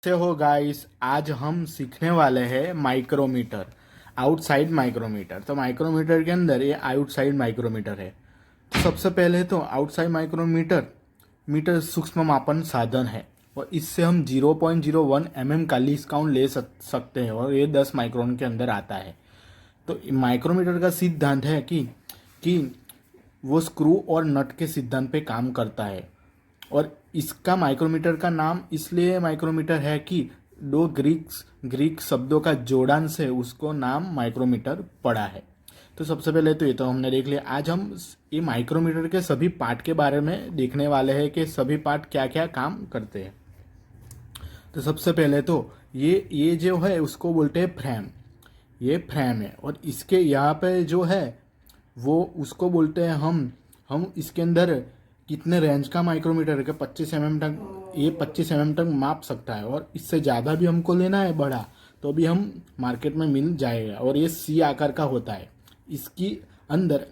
से हो गाइस, आज हम सीखने वाले हैं माइक्रोमीटर, आउटसाइड माइक्रोमीटर। तो माइक्रोमीटर के अंदर ये आउटसाइड माइक्रोमीटर है। तो सबसे पहले तो आउटसाइड माइक्रोमीटर मीटर सूक्ष्म मापन साधन है और इससे हम 0.01 mm का लीस्ट काउंट ले सकते हैं और ये 10 माइक्रोन के अंदर आता है। तो माइक्रोमीटर का सिद्धांत है कि वो स्क्रू और नट के सिद्धांत पे काम करता है और इसका माइक्रोमीटर का नाम इसलिए माइक्रोमीटर है कि दो ग्रीक शब्दों का जोड़ान से उसको नाम माइक्रोमीटर पड़ा है। तो सबसे पहले तो ये तो हमने देख लिया। आज हम ये माइक्रोमीटर के सभी पार्ट के बारे में देखने वाले हैं कि सभी पार्ट क्या क्या काम करते हैं। तो सबसे पहले तो ये जो है उसको बोलते हैं फ्रेम। ये फ्रेम है और इसके यहाँ पे जो है वो उसको बोलते हैं हम इसके अंदर कितने रेंज का माइक्रोमीटर है कि 25 mm तक, ये 25 mm तक माप सकता है और इससे ज़्यादा भी हमको लेना है बड़ा तो भी हम मार्केट में मिल जाएगा। और ये सी आकार का होता है। इसकी अंदर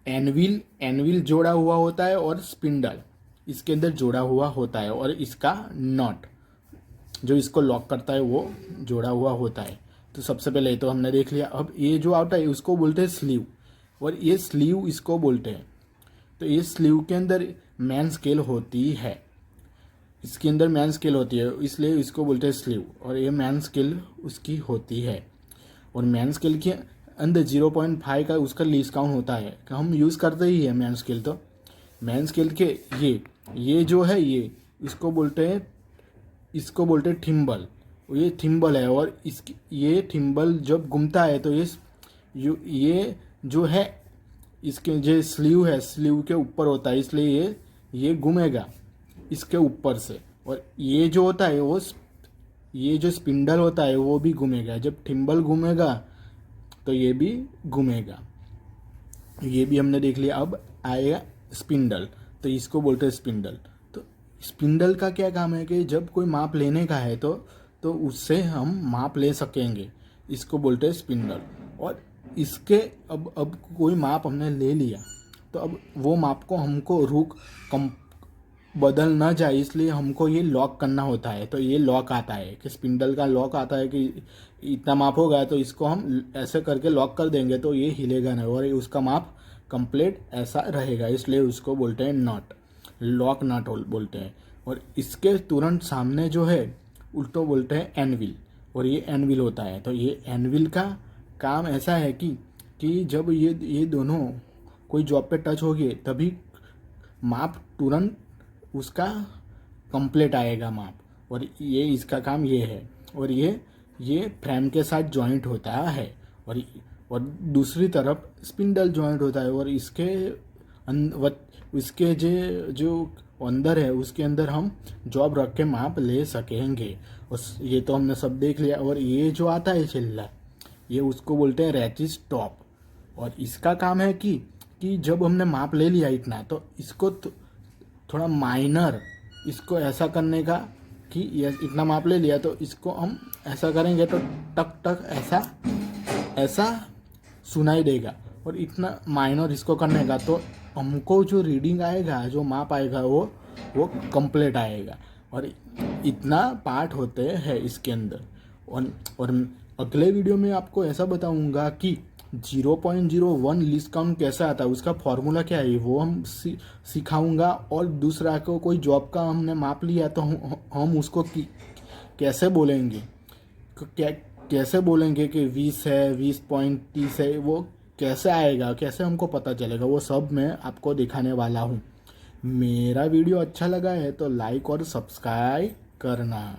एनविल जोड़ा हुआ होता है और स्पिंडल इसके अंदर जोड़ा हुआ होता है और इसका नॉट जो इसको लॉक करता है वो जोड़ा हुआ होता है। तो सबसे पहले तो हमने देख लिया। अब ये जो आता है उसको बोलते हैं स्लीव और ये स्लीव इसको बोलते हैं। तो ये स्लीव के अंदर मैन स्केल होती है, इसके अंदर मैन स्केल होती है इसलिए इसको बोलते हैं स्लीव और ये मैन स्केल उसकी होती है। और मैन स्केल के अंदर 0.5 का उसका लीस्ट काउंट होता है कि हम यूज़ करते ही है मैन स्केल। तो मैन स्केल के ये जो है ये इसको बोलते हैं थिम्बल। ये थिम्बल है और इसकी ये थिम्बल जब घूमता है तो ये जो है इसके जो स्लीव है स्लीव के ऊपर होता है इसलिए ये घूमेगा इसके ऊपर से। और ये जो होता है वो ये जो स्पिंडल होता है वो भी घूमेगा। जब थिम्बल घूमेगा तो ये भी घूमेगा। ये भी हमने देख लिया। अब आएगा स्पिंडल। तो इसको बोलते हैं स्पिंडल। तो स्पिंडल का क्या काम है कि जब कोई माप लेने का है तो उससे हम माप ले सकेंगे, इसको बोलते हैं स्पिंडल। और इसके अब कोई माप हमने ले लिया तो अब वो माप को हमको कम बदल ना जाए इसलिए हमको ये लॉक करना होता है। तो ये लॉक आता है कि स्पिंडल का लॉक आता है कि इतना माप होगा तो इसको हम ऐसे करके लॉक कर देंगे तो ये हिलेगा नहीं और उसका माप कंप्लीट ऐसा रहेगा, इसलिए उसको बोलते हैं नॉट, लॉक नॉट बोलते हैं। और इसके तुरंत सामने जो है उल्टो बोलते हैं एनविल और ये एनविल होता है। तो ये एनविल का काम ऐसा है कि जब ये दोनों कोई जॉब पे टच होगी तभी माप तुरंत उसका कंप्लीट आएगा माप। और ये इसका काम ये है और ये फ्रेम के साथ जॉइंट होता है और दूसरी तरफ स्पिंडल जॉइंट होता है और इसके जो अंदर है उसके अंदर हम जॉब रख के माप ले सकेंगे। और ये तो हमने सब देख लिया। और ये जो आता है चिल्ला ये उसको बोलते हैं रैचिस टॉप और इसका काम है कि जब हमने माप ले लिया इतना तो इसको थोड़ा माइनर इसको ऐसा करने का कि ये इतना माप ले लिया तो इसको हम ऐसा करेंगे तो टक टक ऐसा सुनाई देगा। और इतना माइनर इसको करने का तो हमको जो रीडिंग आएगा जो माप आएगा वो कंप्लीट आएगा। और इतना पार्ट होते हैं इसके अंदर। और अगले वीडियो में आपको ऐसा बताऊंगा कि 0.01 लीस्ट काउंट कैसा आता है, उसका फॉर्मूला क्या है वो हम सिखाऊंगा। और दूसरा को कोई जॉब का हमने माप लिया तो हम उसको कैसे बोलेंगे, कैसे बोलेंगे कि 20 है 20.30 है, वो कैसे आएगा, कैसे हमको पता चलेगा, वो सब मैं आपको दिखाने वाला हूँ। मेरा वीडियो अच्छा लगा है तो लाइक और सब्सक्राइब करना।